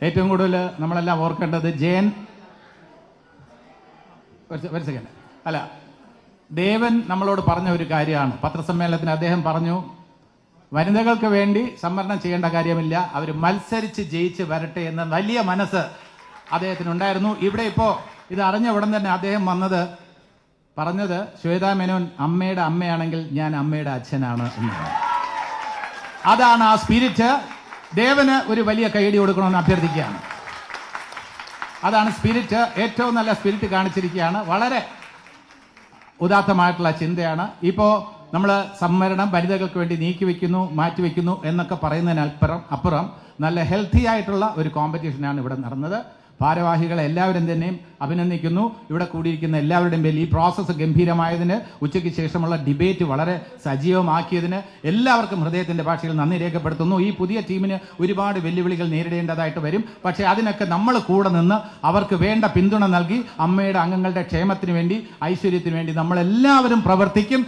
ഏറ്റവും കൂടുതൽ നമ്മളെല്ലാം ഓർക്കേണ്ടത് ഒരു സെക്കൻഡ് അല്ല, ദേവൻ നമ്മളോട് പറഞ്ഞ ഒരു കാര്യമാണ്. പത്രസമ്മേളനത്തിന് അദ്ദേഹം പറഞ്ഞു, വനിതകൾക്ക് വേണ്ടി സംവരണം ചെയ്യേണ്ട കാര്യമില്ല, അവർ മത്സരിച്ച് ജയിച്ച് വരട്ടെ എന്ന വലിയ മനസ്സ് അദ്ദേഹത്തിനുണ്ടായിരുന്നു. ഇവിടെ ഇപ്പോൾ ഇത് അറിഞ്ഞ ഉടൻ തന്നെ അദ്ദേഹം പറഞ്ഞത് ശ്വേതാ മേനോൻ അമ്മയുടെ അമ്മയാണെങ്കിൽ ഞാൻ അമ്മയുടെ അച്ഛനാണ് എന്നാണ്. അതാണ് ആ സ്പിരിറ്റ്. ദേവന് ഒരു വലിയ കൈയടി കൊടുക്കണമെന്ന് അഭ്യർത്ഥിക്കുകയാണ്. അതാണ് സ്പിരിറ്റ്. ഏറ്റവും നല്ല സ്പിരിറ്റ് കാണിച്ചിരിക്കുകയാണ്. വളരെ ഉദാത്തമായിട്ടുള്ള ചിന്തയാണ്. ഇപ്പോൾ നമ്മൾ സംവരണം വനിതകൾക്ക് വേണ്ടി നീക്കിവെക്കുന്നു, മാറ്റിവെക്കുന്നു എന്നൊക്കെ പറയുന്നതിനപ്പുറം നല്ല ഹെൽത്തി ആയിട്ടുള്ള ഒരു കോമ്പറ്റീഷനാണ് ഇവിടെ നടന്നത്. ഭാരവാഹികളെ എല്ലാവരും തന്നെയും അഭിനന്ദിക്കുന്നു. ഇവിടെ കൂടിയിരിക്കുന്ന എല്ലാവരുടെയും പേരിൽ ഈ പ്രോസസ്സ് ഗംഭീരമായതിന്, ഉച്ചയ്ക്ക് ശേഷമുള്ള ഡിബേറ്റ് വളരെ സജീവമാക്കിയതിന് എല്ലാവർക്കും ഹൃദയത്തിന്റെ ഭാഷയിൽ നന്ദി രേഖപ്പെടുത്തുന്നു. ഈ പുതിയ ടീമിന് ഒരുപാട് വെല്ലുവിളികൾ നേരിടേണ്ടതായിട്ട് വരും. പക്ഷേ അതിനൊക്കെ നമ്മൾ കൂടെ നിന്ന് അവർക്ക് വേണ്ട പിന്തുണ നൽകി അമ്മയുടെ അംഗങ്ങളുടെ ക്ഷേമത്തിന് വേണ്ടി, ഐശ്വര്യത്തിന് വേണ്ടി നമ്മളെല്ലാവരും പ്രവർത്തിക്കും.